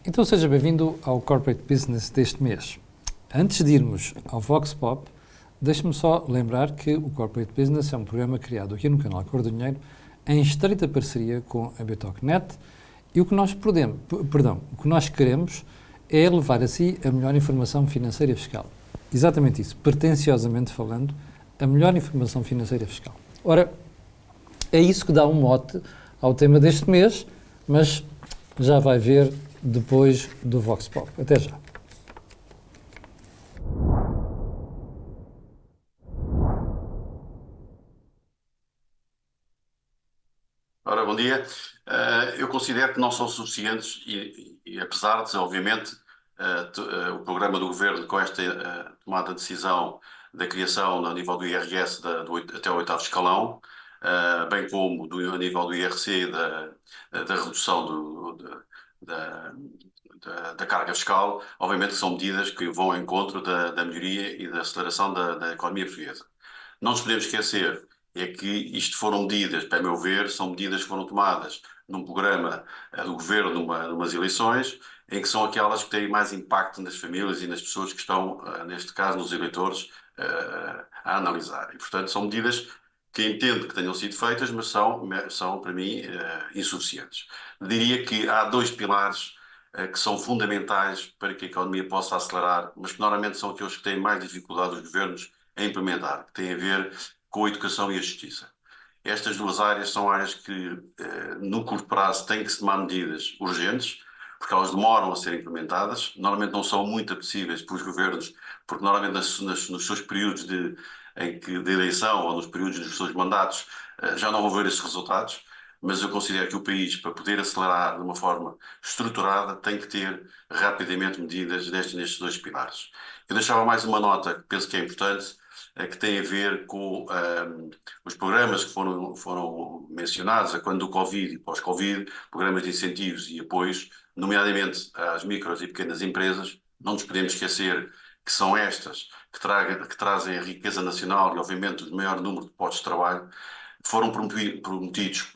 Então seja bem-vindo ao Corporate Business deste mês. Antes de irmos ao Vox Pop, deixe-me só lembrar que o Corporate Business é um programa criado aqui no canal Cor do Dinheiro em estreita parceria com a Betocnet e o que nós queremos é levar a si a melhor informação financeira e fiscal. Exatamente isso, pretenciosamente falando, a melhor informação financeira e fiscal. Ora, é isso que dá um mote ao tema deste mês, mas já vai ver depois do Vox Pop. Até já. Ora, bom dia. Eu considero que não são suficientes e apesar de, obviamente, o programa do Governo com esta tomada de decisão da criação a nível do IRS até o oitavo escalão, bem como a nível do IRC da redução da carga fiscal, obviamente que são medidas que vão ao encontro da melhoria e da aceleração da economia portuguesa. Não nos podemos esquecer é que isto foram medidas, para meu ver, são medidas que foram tomadas num programa do Governo, numas eleições, em que são aquelas que têm mais impacto nas famílias e nas pessoas que estão, neste caso, nos eleitores, a analisar. E, portanto, são medidas que entendo que tenham sido feitas, mas são para mim, insuficientes. Diria que há dois pilares que são fundamentais para que a economia possa acelerar, mas que normalmente são aqueles que têm mais dificuldade os governos a implementar, que têm a ver com a educação e a justiça. Estas duas áreas são áreas que, no curto prazo, têm que se tomar medidas urgentes, porque elas demoram a ser implementadas, normalmente não são muito apetecíveis pelos governos, porque normalmente nos seus períodos de eleição ou nos períodos dos seus mandatos já não vão ver esses resultados, mas eu considero que o país, para poder acelerar de uma forma estruturada, tem que ter rapidamente medidas nestes dois pilares. Eu deixava mais uma nota que penso que é importante, que tem a ver com os programas que foram mencionados a quando do Covid e pós-Covid, programas de incentivos e apoios, nomeadamente às micros e pequenas empresas. Não nos podemos esquecer que são estas que trazem a riqueza nacional e, obviamente, o maior número de postos de trabalho. Foram prometidos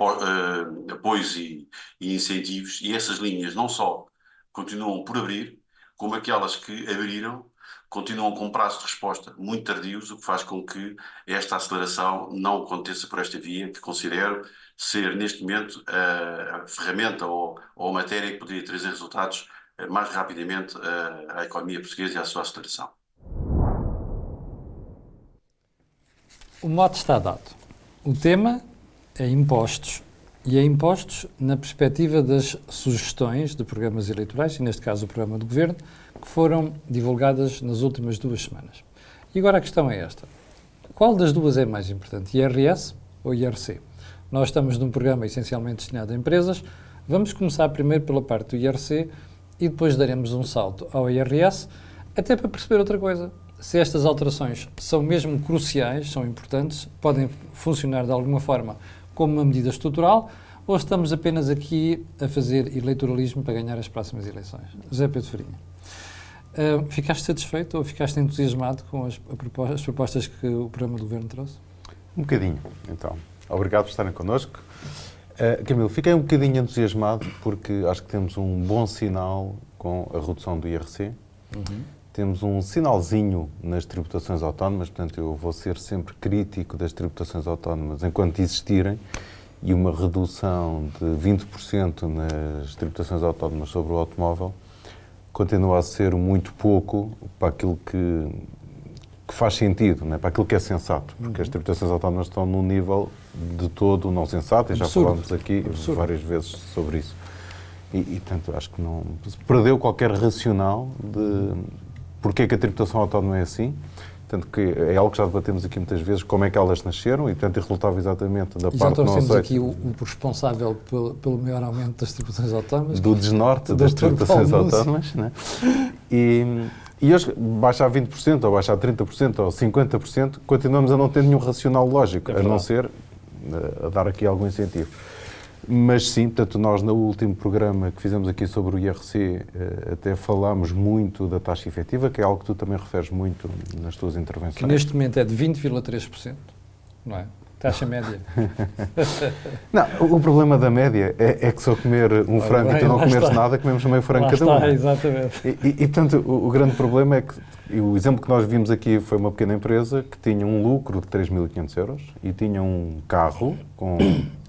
apoios e incentivos, e essas linhas não só continuam por abrir, como aquelas que abriram continuam com prazo de resposta muito tardios, o que faz com que esta aceleração não aconteça por esta via, que considero ser, neste momento, a ferramenta ou a matéria que poderia trazer resultados mais rapidamente à economia portuguesa e à sua aceleração. O mote está dado. O tema é impostos, e é impostos na perspectiva das sugestões de programas eleitorais, e neste caso o programa do Governo, que foram divulgadas nas últimas 2 semanas. E agora a questão é esta. Qual das duas é mais importante, IRS ou IRC? Nós estamos num programa essencialmente destinado a empresas. Vamos começar primeiro pela parte do IRC e depois daremos um salto ao IRS, até para perceber outra coisa. Se estas alterações são mesmo cruciais, são importantes, podem funcionar de alguma forma como uma medida estrutural, ou estamos apenas aqui a fazer eleitoralismo para ganhar as próximas eleições? José Pedro Farinha, ficaste satisfeito ou ficaste entusiasmado com as propostas que o programa do Governo trouxe? Um bocadinho, então. Obrigado por estarem connosco. Camilo, fiquei um bocadinho entusiasmado porque acho que temos um bom sinal com a redução do IRC. Temos um sinalzinho nas tributações autónomas, portanto eu vou ser sempre crítico das tributações autónomas enquanto existirem, e uma redução de 20% nas tributações autónomas sobre o automóvel continua a ser muito pouco para aquilo que faz sentido, né? Para aquilo que é sensato, porque as tributações autónomas estão num nível de todo não sensato, e já falámos aqui várias vezes sobre isso. E portanto, acho que não perdeu qualquer racional de porque é que a tributação autónoma é assim. Tanto que é algo que já debatemos aqui muitas vezes, como é que elas nasceram, e portanto resultava exatamente da parte não aceita. Já aqui o responsável pelo maior aumento das tributações autónomas. Do desnorte das tributações autónomas. Né? E hoje, baixar 20%, ou baixar 30%, ou 50%, continuamos a não ter nenhum racional lógico, a não ser a dar aqui algum incentivo. Mas sim, portanto, nós no último programa que fizemos aqui sobre o IRC até falámos muito da taxa efetiva, que é algo que tu também referes muito nas tuas intervenções. Que neste momento é de 20,3%, não é? Taxa média. Não, o problema da média é que se eu comer um frango e tu não comeres nada, comemos meio frango cada um. Exatamente. E portanto, o grande problema é que, e o exemplo que nós vimos aqui foi uma pequena empresa que tinha um lucro de 3.500 euros e tinha um carro com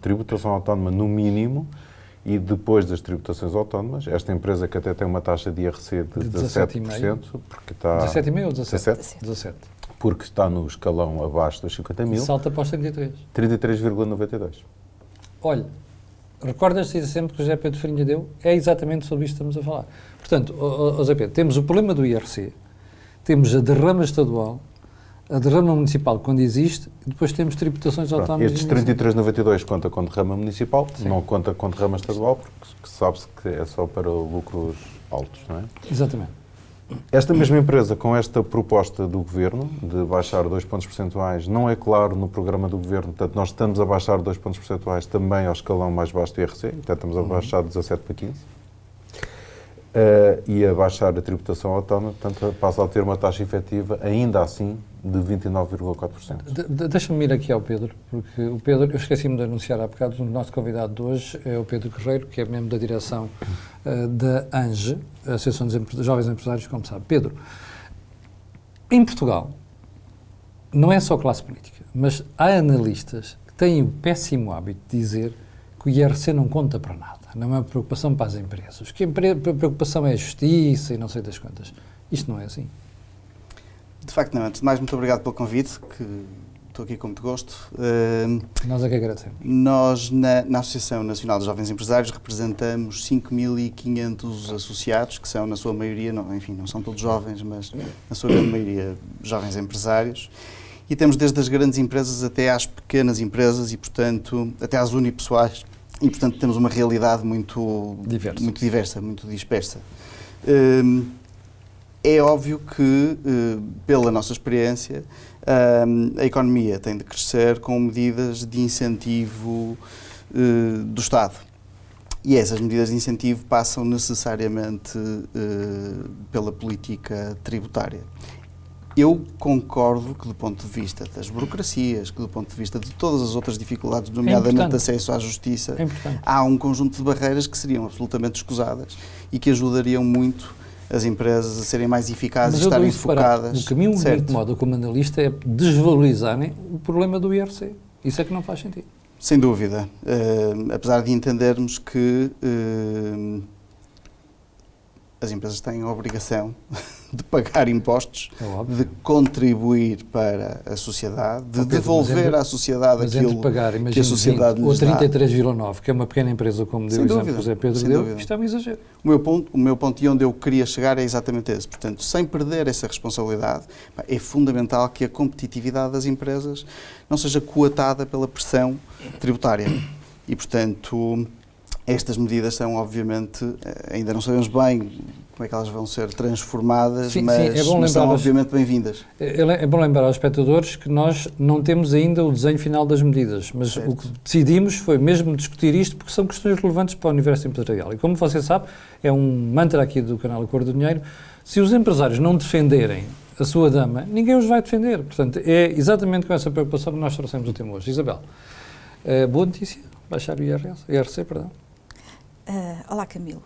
tributação autónoma no mínimo, e depois das tributações autónomas, esta empresa que até tem uma taxa de IRC de 17%, porque está... 17,5 ou 17? 17. Porque está no escalão abaixo dos 50 mil. Salta para os 33. 33,92. Olha, recordas-te sempre que o José Pedro Farinha deu? É exatamente sobre isto que estamos a falar. Portanto, José Pedro, temos o problema do IRC, temos a derrama estadual, a derrama municipal quando existe, e depois temos tributações autónomas. Estes 33,92 conta com derrama municipal, sim, não conta com derrama estadual, porque sabe-se que é só para lucros altos, não é? Exatamente. Esta mesma empresa, com esta proposta do Governo, de baixar 2 pontos percentuais, não é claro no programa do Governo, portanto, nós estamos a baixar 2 pontos percentuais também ao escalão mais baixo do IRC, portanto, estamos a baixar de 17 para 15. E a baixar a tributação autónoma, portanto, passa a ter uma taxa efetiva, ainda assim, de 29,4%. Deixa-me ir aqui ao Pedro, porque o Pedro, eu esqueci-me de anunciar há bocado, o nosso convidado de hoje é o Pedro Guerreiro, que é membro da direção da ANGE, a Associação de Jovens Empresários, como sabe. Pedro, em Portugal, não é só classe política, mas há analistas que têm o péssimo hábito de dizer que o IRC não conta para nada, não é uma preocupação para as empresas, que a preocupação é a justiça e não sei das quantas. Isto não é assim. De facto, não. Antes de mais, muito obrigado pelo convite, que estou aqui com muito gosto. Nós é que agradecemos. Nós, na Associação Nacional de Jovens Empresários, representamos 5.500 associados, que são, na sua maioria, não são todos jovens, mas na sua grande maioria, jovens empresários. E temos desde as grandes empresas até às pequenas empresas e, portanto, até às unipessoais. E, portanto, temos uma realidade muito diversa, muito dispersa. É óbvio que, pela nossa experiência, a economia tem de crescer com medidas de incentivo do Estado. E essas medidas de incentivo passam necessariamente pela política tributária. Eu concordo que, do ponto de vista das burocracias, que do ponto de vista de todas as outras dificuldades, nomeadamente de acesso à justiça, há um conjunto de barreiras que seriam absolutamente escusadas e que ajudariam muito as empresas a serem mais eficazes e estarem focadas. O que a mim me incomoda como analista é desvalorizarem o problema do IRC. Isso é que não faz sentido. Sem dúvida. Apesar de entendermos que as empresas têm a obrigação de pagar impostos, de contribuir para a sociedade, de devolver à sociedade aquilo que a sociedade lhes dá. Ou 33,9, que é uma pequena empresa, como deu o exemplo do José Pedro deu, isto é um exagero. O meu ponto e onde eu queria chegar é exatamente esse. Portanto, sem perder essa responsabilidade, é fundamental que a competitividade das empresas não seja coatada pela pressão tributária. E, portanto, estas medidas são, obviamente, ainda não sabemos bem como é que elas vão ser transformadas, mas são obviamente bem-vindas. É bom lembrar aos espectadores que nós não temos ainda o desenho final das medidas, mas certo. O que decidimos foi mesmo discutir isto porque são questões relevantes para o universo empresarial. E como você sabe, é um mantra aqui do canal A Cor do Dinheiro, se os empresários não defenderem a sua dama, ninguém os vai defender. Portanto, é exatamente com essa preocupação que nós trouxemos o tema hoje. Isabel, boa notícia, baixar o IRC, perdão. Olá, Camilo.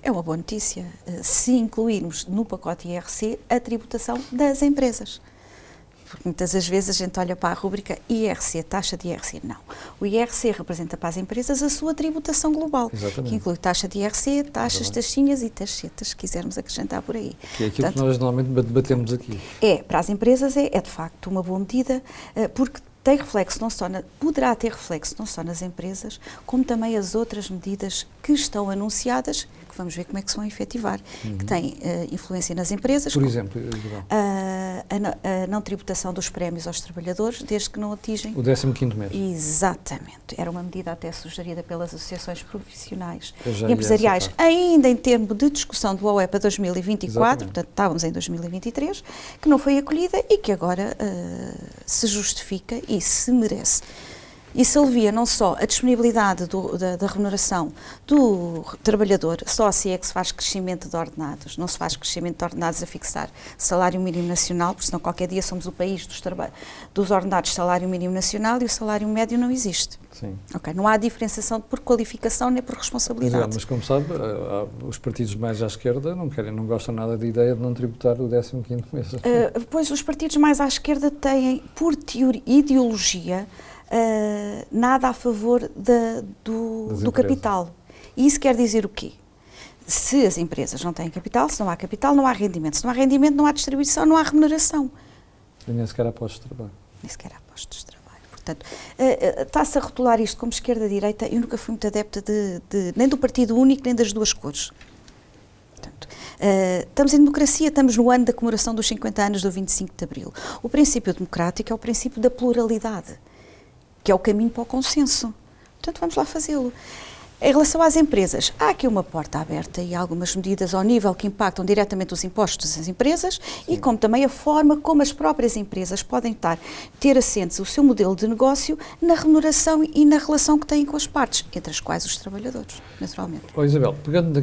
É uma boa notícia se incluirmos no pacote IRC a tributação das empresas. Porque muitas das vezes a gente olha para a rúbrica IRC, taxa de IRC. Não. O IRC representa para as empresas a sua tributação global, que inclui taxa de IRC, taxas, taxinhas e taxetas, se quisermos acrescentar por aí. Que é aquilo que nós normalmente debatemos aqui. Para as empresas é de facto uma boa medida, porque tem reflexo poderá ter reflexo não só nas empresas, como também as outras medidas que estão anunciadas, que vamos ver como é que se vão efetivar, que têm influência nas empresas. Por exemplo, a não tributação dos prémios aos trabalhadores, desde que não atingem o 15º mês. Exatamente. Era uma medida até sugerida pelas associações profissionais e empresariais, ainda em termos de discussão do OE para 2024, exatamente. Portanto estávamos em 2023, que não foi acolhida e que agora se justifica e se merece. Isso alivia não só a disponibilidade da remuneração do trabalhador, só assim é que se faz crescimento de ordenados, não se faz crescimento de ordenados a fixar salário mínimo nacional, porque senão qualquer dia somos o país dos ordenados de salário mínimo nacional e o salário médio não existe. Sim. Okay? Não há diferenciação por qualificação nem por responsabilidade. Mas como sabe, os partidos mais à esquerda não gostam nada da ideia de não tributar o 15º mês. Pois os partidos mais à esquerda têm, por ideologia, nada a favor do capital. E isso quer dizer o quê? Se as empresas não têm capital, se não há capital, não há rendimento. Se não há rendimento, não há distribuição, não há remuneração. E nem sequer há postos de trabalho. Nem sequer há postos de trabalho. Portanto, está-se a rotular isto como esquerda-direita. Eu nunca fui muito adepta nem do partido único, nem das duas cores. Portanto, estamos em democracia, estamos no ano da comemoração dos 50 anos do 25 de Abril. O princípio democrático é o princípio da pluralidade, que é o caminho para o consenso. Portanto, vamos lá fazê-lo. Em relação às empresas, há aqui uma porta aberta e algumas medidas ao nível que impactam diretamente os impostos das empresas. Sim. E como também a forma como as próprias empresas podem ter assentes o seu modelo de negócio na remuneração e na relação que têm com as partes, entre as quais os trabalhadores, naturalmente. Isabel, pegando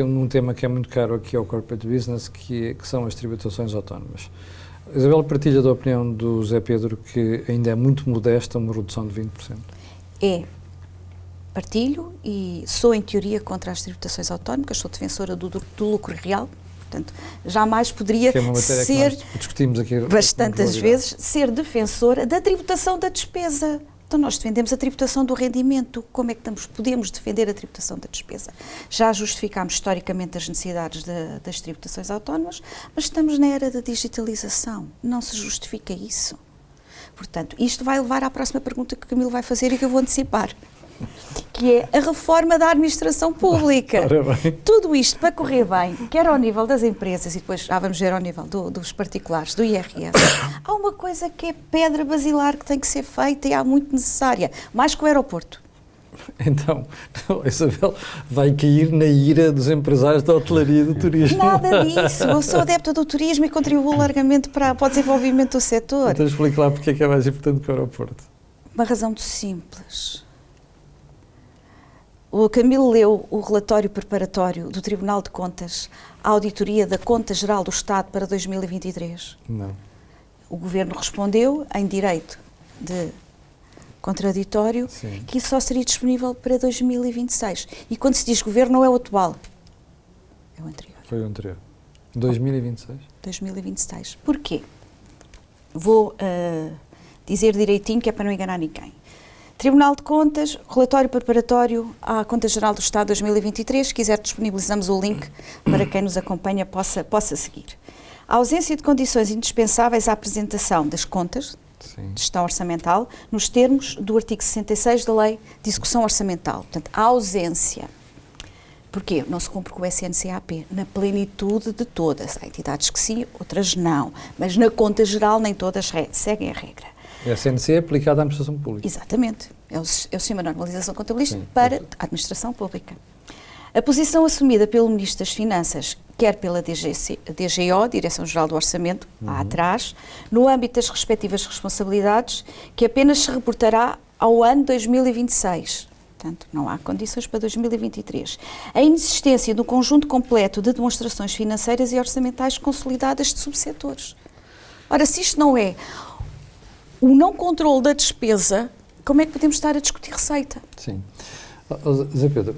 num tema que é muito caro aqui ao corporate business, que são as tributações autónomas. Isabel partilha da opinião do Zé Pedro que ainda é muito modesta uma redução de 20%? Partilho e sou, em teoria, contra as tributações autónomas, sou defensora do lucro real, portanto, jamais poderia que é uma matéria ser, que nós discutimos aqui bastantes vezes, ser defensora da tributação da despesa. Então, nós defendemos a tributação do rendimento. Como é que podemos defender a tributação da despesa? Já justificámos historicamente as necessidades das tributações autónomas, mas estamos na era da digitalização. Não se justifica isso. Portanto, isto vai levar à próxima pergunta que o Camilo vai fazer e que eu vou antecipar, que é a reforma da administração pública. Tudo isto para correr bem, quer ao nível das empresas e depois já vamos ver ao nível dos particulares, do IRS. Há uma coisa que é pedra basilar que tem que ser feita e há muito necessária, mais que o aeroporto. Então, Isabel vai cair na ira dos empresários da hotelaria e do turismo. Nada disso. Eu sou adepta do turismo e contribuo largamente para o desenvolvimento do setor. Então explique lá porque é que é mais importante que o aeroporto. Uma razão muito simples. O Camilo leu o relatório preparatório do Tribunal de Contas à auditoria da Conta Geral do Estado para 2023? Não. O Governo respondeu, em direito de contraditório, sim, que isso só seria disponível para 2026. E quando se diz Governo, não é o atual, é o anterior. Foi o anterior. 2026? 2026. Porquê? Vou dizer direitinho, que é para não enganar ninguém. Tribunal de Contas, relatório preparatório à Conta Geral do Estado 2023. Se quiser, disponibilizamos o link para quem nos acompanha possa seguir. A ausência de condições indispensáveis à apresentação das contas, sim, de gestão orçamental, nos termos do artigo 66 da Lei de Execução Orçamental. Portanto, a ausência. Porquê? Não se cumpre com o SNCAP na plenitude de todas. Há entidades que sim, outras não. Mas na Conta Geral nem todas seguem a regra. A SNC é aplicada à administração pública. Exatamente. É o sistema de normalização contabilística para a administração pública. A posição assumida pelo Ministro das Finanças, quer pela DGO, Direção-Geral do Orçamento, lá atrás, no âmbito das respectivas responsabilidades, que apenas se reportará ao ano 2026. Portanto, não há condições para 2023. A inexistência de um conjunto completo de demonstrações financeiras e orçamentais consolidadas de subsetores. Ora, se isto não é o não controle da despesa, como é que podemos estar a discutir receita? Sim. Zé Pedro,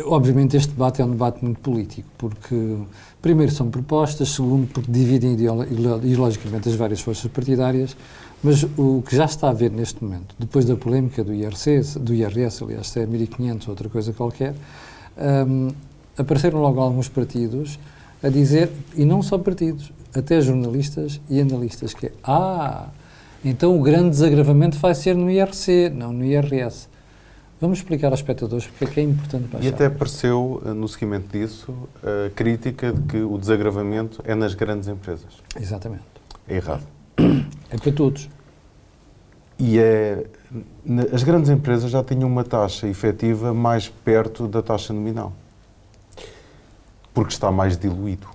obviamente este debate é um debate muito político, porque primeiro são propostas, segundo porque dividem ideologicamente as várias forças partidárias, mas o que já está a ver neste momento, depois da polémica do IRS, aliás, se é 1.500 ou outra coisa qualquer, apareceram logo alguns partidos a dizer, e não só partidos, até jornalistas e analistas, que então o grande desagravamento vai ser no IRC, não no IRS. Vamos explicar aos espectadores porque é que é importante baixar. E até apareceu, no seguimento disso, a crítica de que o desagravamento é nas grandes empresas. Exatamente. É errado. É para todos. E as grandes empresas já tinham uma taxa efetiva mais perto da taxa nominal. Porque está mais diluído.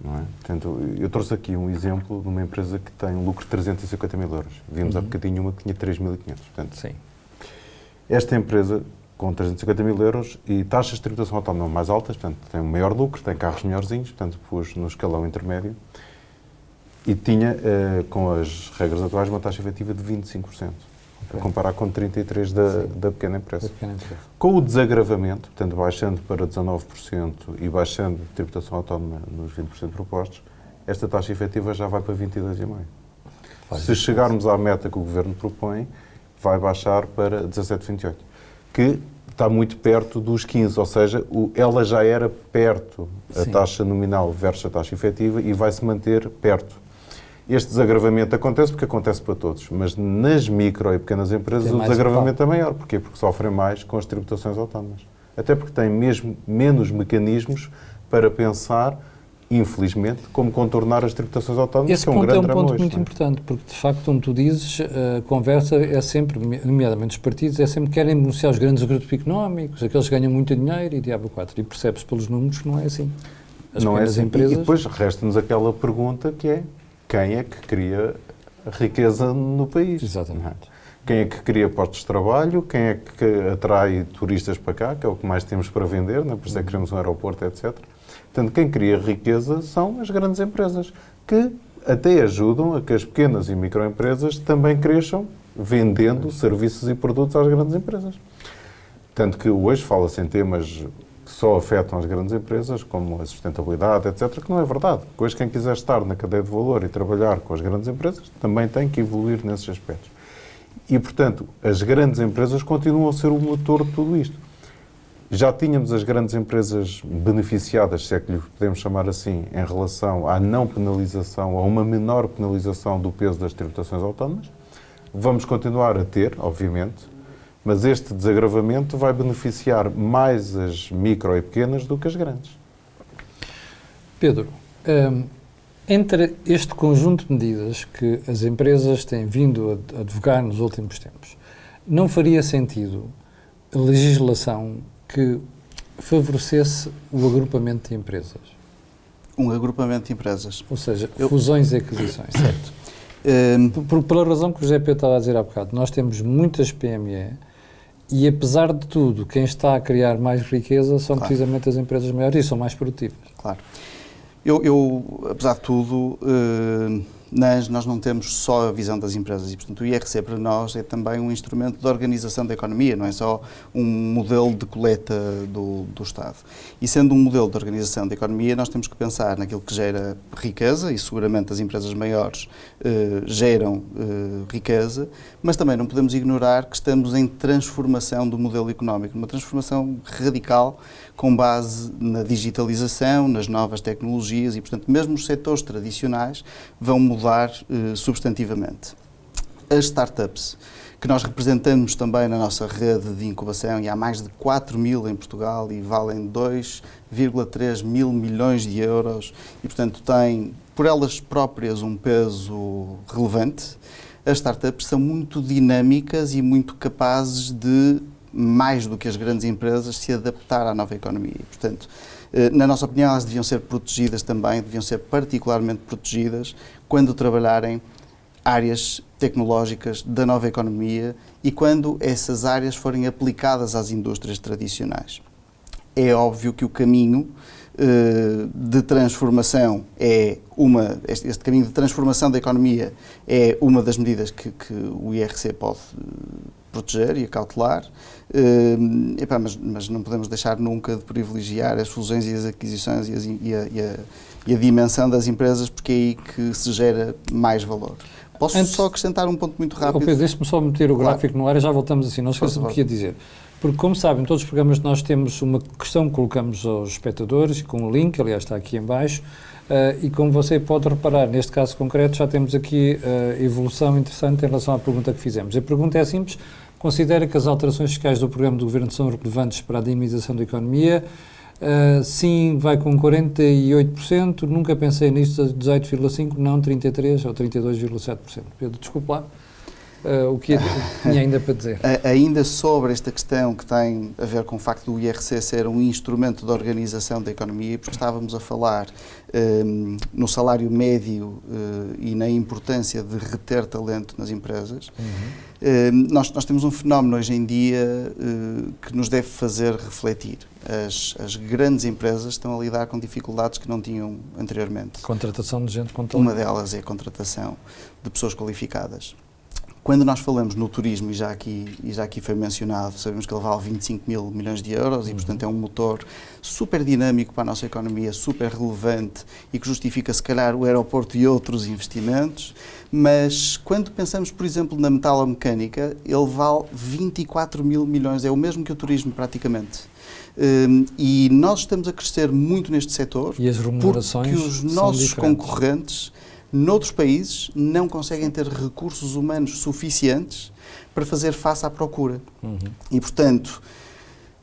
não é? Portanto, eu trouxe aqui um exemplo de uma empresa que tem um lucro de 350 mil euros. Vimos há bocadinho uma que tinha 3.500. Portanto, Sim. esta empresa, com 350 mil euros e taxas de tributação autónoma mais altas, portanto, tem um maior lucro, tem carros melhorzinhos, portanto, pus no escalão intermédio, e tinha, com as regras atuais, uma taxa efetiva de 25%, a comparar com 33% da pequena empresa. Com o desagravamento, portanto, baixando para 19% e baixando a tributação autónoma nos 20% propostos, esta taxa efetiva já vai para 22,5%. Se chegarmos à meta que o Governo propõe, vai baixar para 17,28%, que está muito perto dos 15%, ou seja, ela já era perto a taxa nominal versus a taxa efetiva e vai se manter perto. Este desagravamento acontece porque acontece para todos, mas nas micro e pequenas empresas o desagravamento é maior. Porquê? Porque sofrem mais com as tributações autónomas. Até porque têm mesmo menos mecanismos para pensar, infelizmente, como contornar as tributações autónomas. Esse ponto é um ponto muito importante, porque de facto, como tu dizes, a conversa é sempre, nomeadamente os partidos, é sempre que querem beneficiar os grandes grupos económicos, aqueles que ganham muito dinheiro e diabo 4. E percebe-se pelos números que não é assim. As não é assim. Empresas... E depois resta-nos aquela pergunta que é: quem é que cria a riqueza no país? Exatamente. Quem é que cria postos de trabalho? Quem é que atrai turistas para cá, que é o que mais temos para vender, por isso é que queremos um aeroporto, etc. Portanto, quem cria riqueza são as grandes empresas, que até ajudam a que as pequenas e microempresas também cresçam, vendendo serviços e produtos às grandes empresas. Tanto que hoje fala-se em temas que só afetam as grandes empresas, como a sustentabilidade, etc., que não é verdade. Hoje, quem quiser estar na cadeia de valor e trabalhar com as grandes empresas, também tem que evoluir nesses aspectos. E, portanto, as grandes empresas continuam a ser o motor de tudo isto. Já tínhamos as grandes empresas beneficiadas, se é que lhe podemos chamar assim, em relação à não penalização, a uma menor penalização do peso das tributações autónomas. Vamos continuar a ter, obviamente, mas este desagravamento vai beneficiar mais as micro e pequenas do que as grandes. Pedro, entre este conjunto de medidas que as empresas têm vindo a advogar nos últimos tempos, não faria sentido a legislação que favorecesse o agrupamento de empresas? Um agrupamento de empresas. Ou seja, fusões e aquisições. Certo. Pela razão que o José Pedro estava a dizer há bocado, nós temos muitas PME e, apesar de tudo, quem está a criar mais riqueza são precisamente as empresas maiores e são mais produtivas. Claro. Apesar de tudo, nós não temos só a visão das empresas e, portanto, o IRC para nós é também um instrumento de organização da economia, não é só um modelo de coleta do Estado. E sendo um modelo de organização da economia, nós temos que pensar naquilo que gera riqueza, e seguramente as empresas maiores geram riqueza, mas também não podemos ignorar que estamos em transformação do modelo económico, uma transformação radical com base na digitalização, nas novas tecnologias e, portanto, mesmo os setores tradicionais vão mudar substantivamente. As startups, que nós representamos também na nossa rede de incubação, e há mais de 4.000 em Portugal e valem 2,3 mil milhões de euros e, portanto, têm por elas próprias um peso relevante. As startups são muito dinâmicas e muito capazes de, mais do que as grandes empresas, se adaptar à nova economia. E, portanto, na nossa opinião, elas deviam ser protegidas também, deviam ser particularmente protegidas quando trabalharem áreas tecnológicas da nova economia e quando essas áreas forem aplicadas às indústrias tradicionais. É óbvio que o caminho de transformação este caminho de transformação da economia é uma das medidas que o IRC pode proteger e acautelar, mas não podemos deixar nunca de privilegiar as fusões e as aquisições e a dimensão das empresas, porque é aí que se gera mais valor. Posso só acrescentar um ponto muito rápido? Pedro, deixe-me só meter o gráfico no ar e já voltamos assim, não esqueça do que ia dizer. Porque, como sabem, todos os programas nós temos uma questão que colocamos aos espectadores e com um link, aliás está aqui em baixo, e como você pode reparar, neste caso concreto já temos aqui evolução interessante em relação à pergunta que fizemos. A pergunta é simples: considera que as alterações fiscais do programa do Governo são relevantes para a dinamização da economia? Sim, vai com 48%, nunca pensei nisto, 18,5%, não 33% ou 32,7%. Pedro, desculpe lá. o que tinha ainda para dizer. Ainda sobre esta questão que tem a ver com o facto do IRC ser um instrumento de organização da economia, porque estávamos a falar no salário médio e na importância de reter talento nas empresas, nós temos um fenómeno hoje em dia que nos deve fazer refletir. As grandes empresas estão a lidar com dificuldades que não tinham anteriormente. Contratação de gente com talento. Uma delas é a contratação de pessoas qualificadas. Quando nós falamos no turismo, e já aqui foi mencionado, sabemos que ele vale 25 mil milhões de euros e, portanto, é um motor super dinâmico para a nossa economia, super relevante e que justifica, se calhar, o aeroporto e outros investimentos. Mas, quando pensamos, por exemplo, na metalomecânica, ele vale 24 mil milhões, é o mesmo que o turismo, praticamente. E nós estamos a crescer muito neste setor e as remunerações porque os nossos concorrentes noutros países não conseguem ter recursos humanos suficientes para fazer face à procura. E, portanto,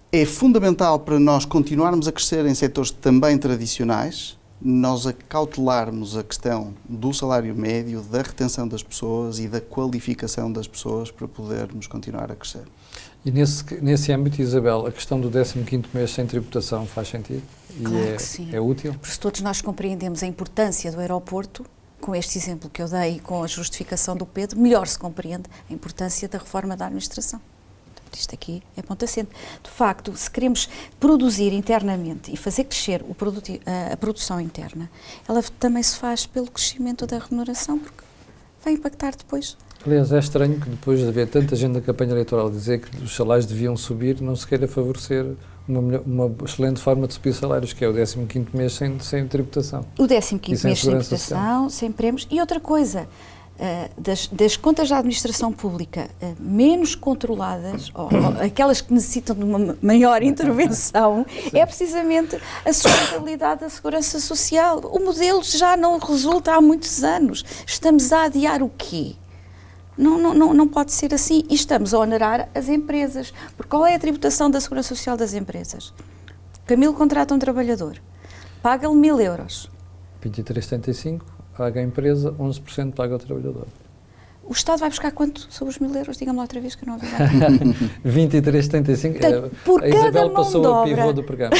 é fundamental para nós continuarmos a crescer em setores também tradicionais, nós acautelarmos a questão do salário médio, da retenção das pessoas e da qualificação das pessoas para podermos continuar a crescer. E nesse âmbito, Isabel, a questão do 15º mês sem tributação faz sentido? Claro que sim. É útil? Porque todos nós compreendemos a importância do aeroporto. Com este exemplo que eu dei e com a justificação do Pedro, melhor se compreende a importância da reforma da administração. Portanto, isto aqui é ponto assente. De facto, se queremos produzir internamente e fazer crescer a produção interna, ela também se faz pelo crescimento da remuneração, porque vai impactar depois. Aliás, é estranho que depois de haver tanta gente na campanha eleitoral dizer que os salários deviam subir, não se queira favorecer uma excelente forma de subir salários, que é o 15º mês sem tributação. O 15º mês sem tributação, sem prémios. E outra coisa, das contas da administração pública menos controladas, ou aquelas que necessitam de uma maior intervenção, é precisamente a sustentabilidade da segurança social. O modelo já não resulta há muitos anos. Estamos a adiar o quê? Não pode ser assim. E estamos a onerar as empresas. Porque qual é a tributação da Segurança Social das empresas? Camilo contrata um trabalhador, paga-lhe 1.000 euros. 23,75, paga a empresa, 11% paga o trabalhador. O Estado vai buscar quanto sobre os 1.000 euros? Diga-me lá outra vez que eu não ouvi. 23,75. A Isabel passou a pivô do programa.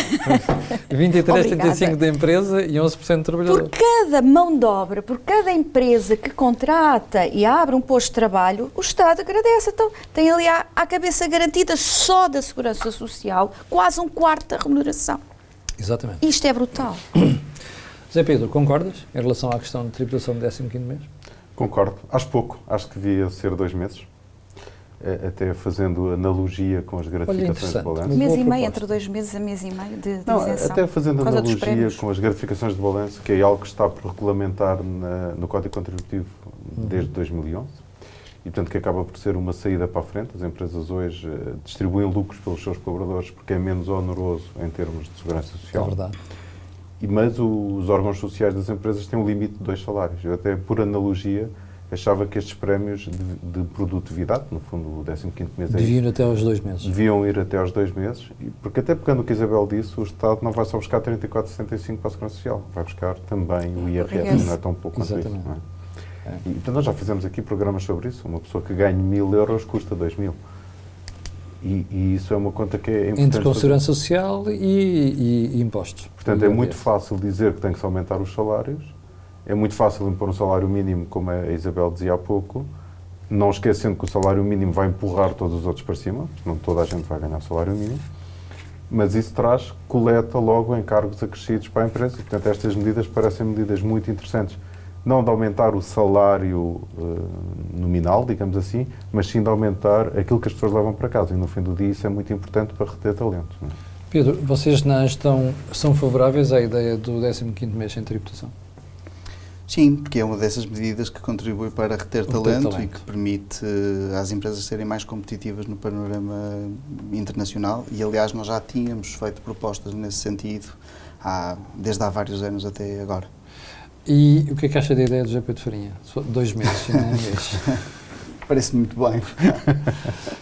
23,75 da empresa e 11% do trabalhador. Por cada mão de obra, por cada empresa que contrata e abre um posto de trabalho, o Estado agradece. Então, tem ali à cabeça garantida só da Segurança Social quase um quarto da remuneração. Exatamente. Isto é brutal. Zé Pedro, concordas em relação à questão de tributação do 15º mês? Concordo. Acho pouco. Acho que devia ser 2 meses. Até fazendo analogia com as gratificações de balanço. Mês e meio, entre 2 meses a mês e meio de isenção. Até fazendo analogia com as gratificações de balanço, que é algo que está por regulamentar no Código Contributivo desde 2011 e, portanto, que acaba por ser uma saída para a frente. As empresas hoje distribuem lucros pelos seus colaboradores porque é menos oneroso em termos de segurança social. É verdade. Mas os órgãos sociais das empresas têm um limite de 2 salários. Eu até, por analogia, achava que estes prémios de produtividade, no fundo o 15º mês deviam ir até aos 2 meses. Deviam ir até aos 2 meses, porque até pegando o que a Isabel disse, o Estado não vai só buscar 34,75 para a Segurança Social, vai buscar também o IRS, não é tão pouco quanto isso. Não é? E, portanto, nós já fizemos aqui programas sobre isso. Uma pessoa que ganha 1.000 euros custa 2.000. E isso é uma conta que é importante. Entre com segurança social e impostos. Portanto, é muito fácil dizer que tem que se aumentar os salários, é muito fácil impor um salário mínimo, como a Isabel dizia há pouco, não esquecendo que o salário mínimo vai empurrar todos os outros para cima, não toda a gente vai ganhar o salário mínimo, mas isso coleta logo encargos acrescidos para a empresa. E, portanto, estas medidas parecem medidas muito interessantes. Não de aumentar o salário nominal, digamos assim, mas sim de aumentar aquilo que as pessoas levam para casa. E no fim do dia isso é muito importante para reter talento. Não é? Pedro, vocês são favoráveis à ideia do 15º mês sem tributação? Sim, porque é uma dessas medidas que contribui para reter talento e que permite às empresas serem mais competitivas no panorama internacional. E, aliás, nós já tínhamos feito propostas nesse sentido desde há vários anos até agora. E o que é que acha da ideia do José Pedro Farinha? 2 meses, e não 1 mês. Parece muito bem.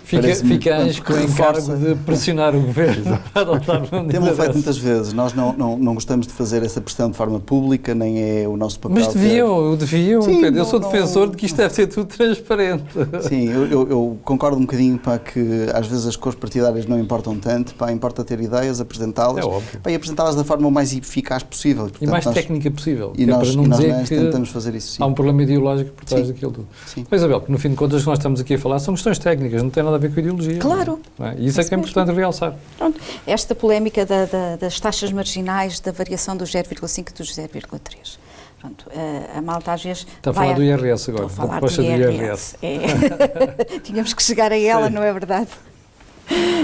Fica Anjo com o encargo de pressionar o Governo para adotar uma medida Temos feito dessa. muitas vezes. Nós não gostamos de fazer essa pressão de forma pública, nem é o nosso papel. Mas deviam, Sim, Pedro. Eu sou não- defensor de que isto deve ser tudo transparente. Sim, eu concordo um bocadinho para que às vezes as cores partidárias não importam tanto, pá, importa ter ideias, apresentá-las, É óbvio. pá, e apresentá-las da forma mais eficaz possível. E Portanto, mais nós- técnica possível. E que é nós, para não e nós dizer nós que tentamos fazer isso, sim. há um problema ideológico por trás Sim. daquilo tudo. Sim. Pois, Abel, que no fim de contas o que nós estamos aqui a falar são questões técnicas, não tem nada a ver com ideologia. Claro. Não é? E isso é que é importante realçar. Pronto, esta polémica das taxas marginais, da variação dos 0,5 e dos 0,3. Pronto, a malta às vezes Está a falar do IRS agora, Estou a falar da proposta do IRS. É. Tínhamos que chegar a ela, não é verdade?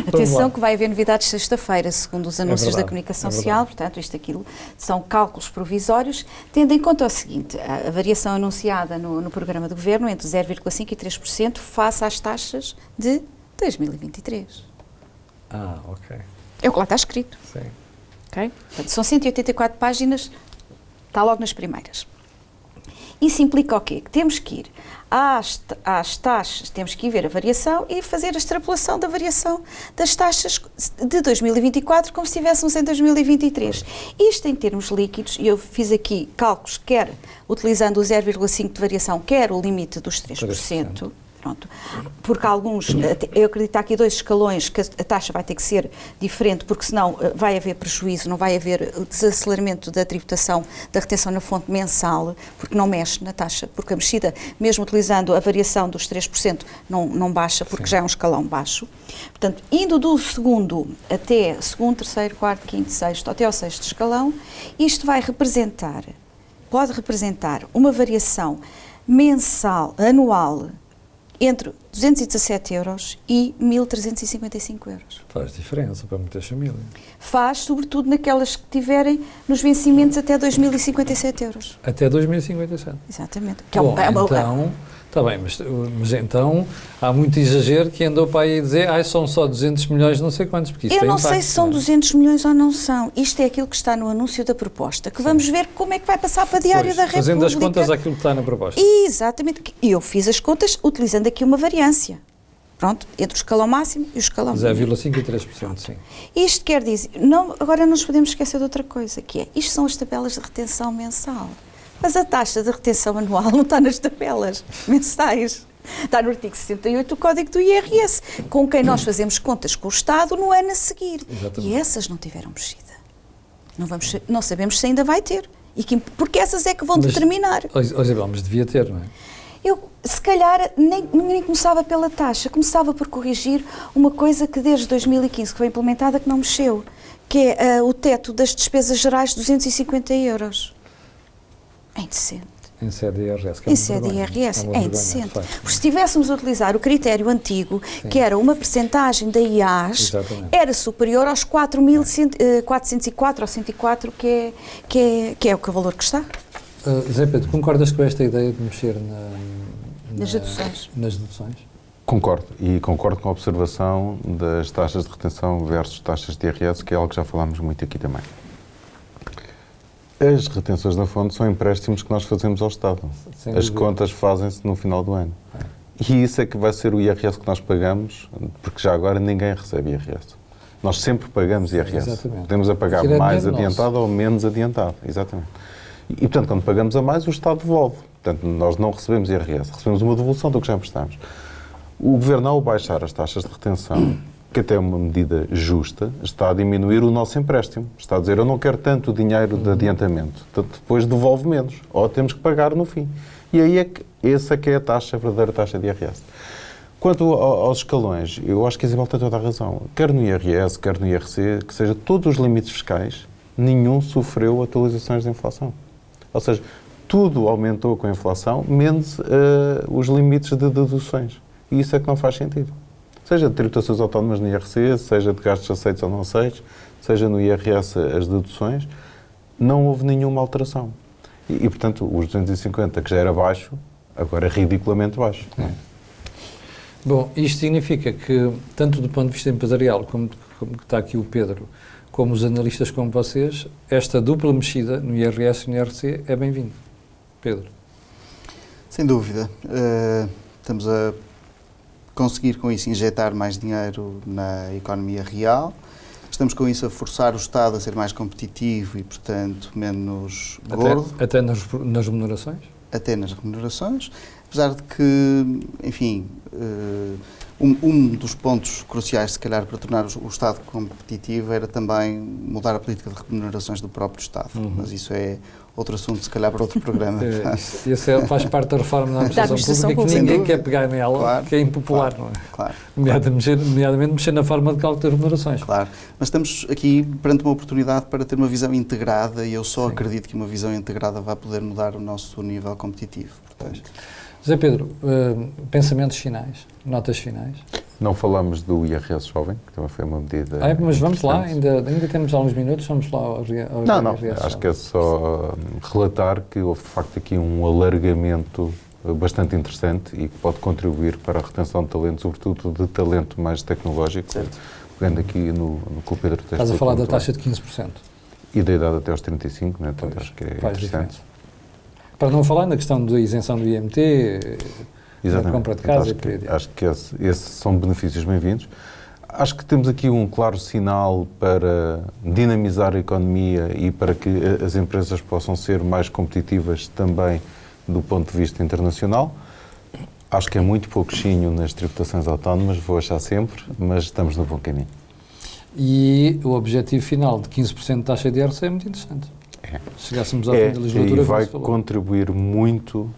Atenção que vai haver novidades sexta-feira, segundo os anúncios verdade, da comunicação é social, portanto, aquilo são cálculos provisórios, tendo em conta o seguinte, a variação anunciada no programa do Governo entre 0,5% e 3% face às taxas de 2023. Ok. É o que lá está escrito. Sim. Ok? Portanto, são 184 páginas, está logo nas primeiras. Isso implica o quê? Que temos que ir às taxas, temos que ir ver a variação e fazer a extrapolação da variação das taxas de 2024 como se estivéssemos em 2023. Isto em termos líquidos, e eu fiz aqui cálculos, quer utilizando o 0,5 de variação, quer o limite dos 3%. Pronto. Porque alguns, eu acredito que há aqui dois escalões que a taxa vai ter que ser diferente, porque senão vai haver prejuízo, não vai haver o desaceleramento da tributação da retenção na fonte mensal, porque não mexe na taxa, porque a mexida, mesmo utilizando a variação dos 3%, não baixa, porque já é um escalão baixo. Portanto, indo do segundo até segundo, terceiro, quarto, quinto, sexto, até ao sexto escalão, isto vai representar, pode representar uma variação mensal, anual, entre 217 euros e 1.355 euros. Faz diferença para muitas famílias. Faz, sobretudo, naquelas que tiverem nos vencimentos até 2.057 euros. Até 2057. Exatamente. Bom, então, está bem, mas então há muito exagero que andou para aí dizer são só 200 milhões, não sei quantos, porque isso eu tem não impacto, sei se são 200 milhões ou não são. Isto é aquilo que está no anúncio da proposta, que vamos ver como é que vai passar para Diário da República. Fazendo as contas àquilo que está na proposta. Exatamente. Eu fiz as contas utilizando aqui uma variância. Pronto, entre o escalão máximo e o escalão mínimo. 0,5% e 3%, sim. Isto quer dizer, agora não nos podemos esquecer de outra coisa, que é, isto são as tabelas de retenção mensal. Mas a taxa de retenção anual não está nas tabelas mensais. Está no artigo 68 do Código do IRS, com quem nós fazemos contas com o Estado no ano a seguir. Exatamente. E essas não tiveram mexida. Não sabemos se ainda vai ter. Porque essas é que vão determinar. Isabel, mas devia ter, não é? Eu, se calhar, nem começava pela taxa, começava por corrigir uma coisa que desde 2015 que foi implementada que não mexeu, que é o teto das despesas gerais de 250 euros. É indecente. Em sede IRS. Em sede IRS, é indecente. Porque se estivéssemos a utilizar o critério antigo, que era uma percentagem da IAS, exatamente, era superior aos 4.404 ou 104, que é o valor que está. Zé Pedro, concordas com esta ideia de mexer Nas deduções? Nas deduções? Concordo, e concordo com a observação das taxas de retenção versus taxas de IRS, que é algo que já falámos muito aqui também. As retenções na fonte são empréstimos que nós fazemos ao Estado. Sem As dúvida. contas fazem-se no final do ano. E isso é que vai ser o IRS que nós pagamos, porque já agora ninguém recebe IRS. Nós sempre pagamos IRS. Exatamente. Podemos a pagar Aquilo é mais dinheiro adiantado ou menos adiantado. Exatamente. E, portanto, quando pagamos a mais, o Estado devolve. Portanto, nós não recebemos IRS, recebemos uma devolução do que já emprestamos. O Governo, ao baixar as taxas de retenção, que até é uma medida justa, está a diminuir o nosso empréstimo. Está a dizer, eu não quero tanto dinheiro de adiantamento, portanto, depois devolve menos, ou temos que pagar no fim. E aí é que essa que é a taxa, a verdadeira taxa de IRS. Quanto aos escalões, eu acho que a Isabel tem toda a razão. Quer no IRS, quer no IRC, que seja todos os limites fiscais, nenhum sofreu atualizações de inflação. Ou seja, tudo aumentou com a inflação, menos os limites de deduções. E isso é que não faz sentido. Seja de tributações autónomas no IRC, seja de gastos aceitos ou não aceitos, seja no IRS as deduções, não houve nenhuma alteração. E portanto, os 250, que já era baixo, agora é ridiculamente baixo. Não é? Bom, isto significa que, tanto do ponto de vista empresarial, como está aqui o Pedro, como os analistas como vocês, esta dupla mexida no IRS e no IRC é bem-vinda. Pedro. Sem dúvida. Estamos a conseguir com isso injetar mais dinheiro na economia real. Estamos com isso a forçar o Estado a ser mais competitivo e, portanto, menos gordo. Até nas remunerações? Até nas remunerações. Apesar de que, enfim, um dos pontos cruciais, se calhar, para tornar o Estado competitivo era também mudar a política de remunerações do próprio Estado. Mas isso é outro assunto, se calhar, para outro programa. Isso faz parte da reforma da administração pública, que ninguém quer pegar nela, claro, que é impopular, claro, não é? Claro. Nomeadamente mexer na forma de cálculo das remunerações. Claro, mas estamos aqui perante uma oportunidade para ter uma visão integrada e eu só acredito que uma visão integrada vai poder mudar o nosso nível competitivo. Portanto. José Pedro, pensamentos finais, notas finais? Não falamos do IRS jovem, que também foi uma medida... mas vamos lá, ainda temos alguns minutos, vamos lá ao Não, IRS acho que é só relatar que houve de facto aqui um alargamento bastante interessante e que pode contribuir para a retenção de talento, sobretudo de talento mais tecnológico, pegando aqui no que o Pedro tem. Estás a falar da taxa de 15%. E da idade até aos 35, né? Portanto, acho que é faz interessante. Diferença. Para não falar na questão da isenção do IMT, da compra de casa e por aí adiante. Acho que esses são benefícios bem-vindos. Acho que temos aqui um claro sinal para dinamizar a economia e para que as empresas possam ser mais competitivas também do ponto de vista internacional. Acho que é muito pouquinho nas tributações autónomas, vou achar sempre, mas estamos no bom caminho. E o objetivo final de 15% de taxa de IRC é muito interessante. Se chegássemos ao fim da legislatura... E vai contribuir muito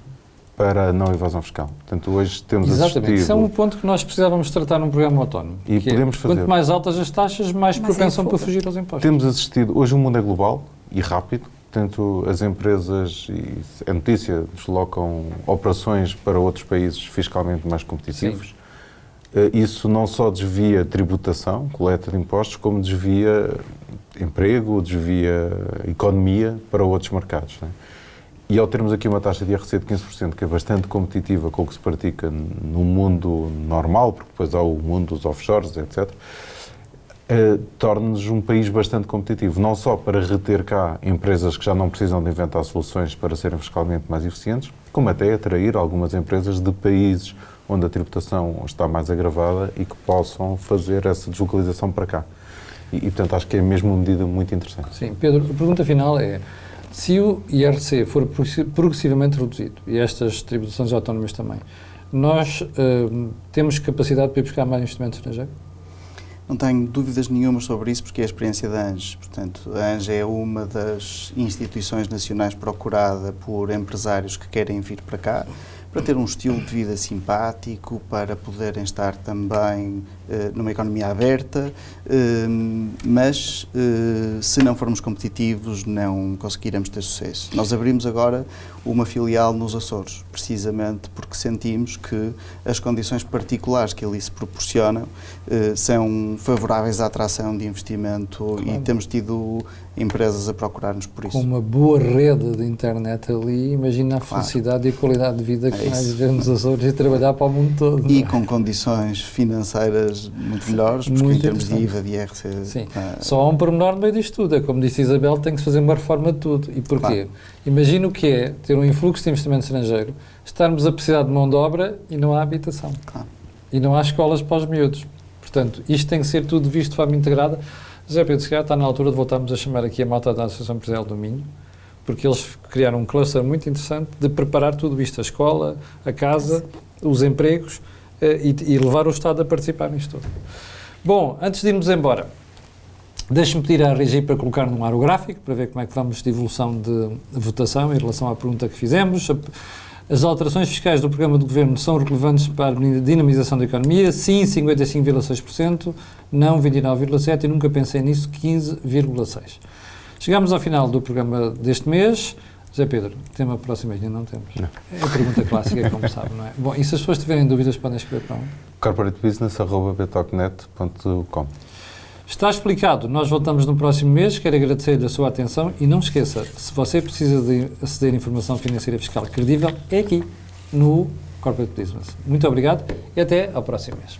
para a não evasão fiscal. Portanto, hoje temos Exatamente, isso é um ponto que nós precisávamos tratar num programa autónomo. E podemos fazer. Quanto mais altas as taxas, mais propensão para fugir aos impostos. Temos assistido, hoje o mundo é global e rápido, portanto as empresas, e a notícia, deslocam operações para outros países fiscalmente mais competitivos. Sim. Isso não só desvia tributação, coleta de impostos, como desvia emprego, desvia economia para outros mercados. Não é? E ao termos aqui uma taxa de IRC de 15%, que é bastante competitiva com o que se pratica no mundo normal, porque depois há o mundo dos offshores, etc., torna-nos um país bastante competitivo, não só para reter cá empresas que já não precisam de inventar soluções para serem fiscalmente mais eficientes, como até atrair algumas empresas de países onde a tributação está mais agravada e que possam fazer essa deslocalização para cá. E portanto, acho que é mesmo uma medida muito interessante. Sim, Pedro, a pergunta final é: se o IRC for progressivamente reduzido, e estas tributações autónomas também, nós temos capacidade para ir buscar mais investimento estrangeiro? Não tenho dúvidas nenhumas sobre isso, porque é a experiência da ANGE. Portanto, a ANGE é uma das instituições nacionais procurada por empresários que querem vir para cá, para ter um estilo de vida simpático, para poderem estar também numa economia aberta, mas se não formos competitivos não conseguiremos ter sucesso. Nós abrimos agora uma filial nos Açores, precisamente porque sentimos que as condições particulares que ali se proporcionam são favoráveis à atração de investimento, claro. E temos tido empresas a procurar-nos por isso. Com uma boa rede de internet ali, imagina a felicidade e a qualidade de vida que nós vivemos nos Açores e trabalhar para o mundo todo. E com condições financeiras muito melhores, porque muito em termos de IVA, de IRC... Sim, só há um pormenor no meio disto tudo, é como disse Isabel, tem que se fazer uma reforma de tudo. E porquê? Claro. Imagina o que é ter um influxo de investimento estrangeiro, estarmos a precisar de mão de obra e não há habitação. Claro. E não há escolas para os miúdos. Portanto, isto tem que ser tudo visto de forma integrada. José Pedro, se calhar está na altura de voltarmos a chamar aqui a malta da Associação Empresarial do Minho, porque eles criaram um cluster muito interessante de preparar tudo isto, a escola, a casa, os empregos e levar o Estado a participar nisto tudo. Bom, antes de irmos embora, deixe-me pedir à RGI para colocar num ar o gráfico, para ver como é que vamos de evolução de votação em relação à pergunta que fizemos. As alterações fiscais do programa do Governo são relevantes para a dinamização da economia? Sim, 55,6%, não 29,7% e nunca pensei nisso, 15,6%. Chegamos ao final do programa deste mês. José Pedro, tema próximo mês ainda não temos? Não. É a pergunta clássica, como sabe, não é? Bom, e se as pessoas tiverem dúvidas podem escrever para onde? corporatebusiness@betocnet.com. Está explicado. Nós voltamos no próximo mês. Quero agradecer-lhe a sua atenção e não esqueça, se você precisa de aceder a informação financeira fiscal credível, é aqui, no Corporate Business. Muito obrigado e até ao próximo mês.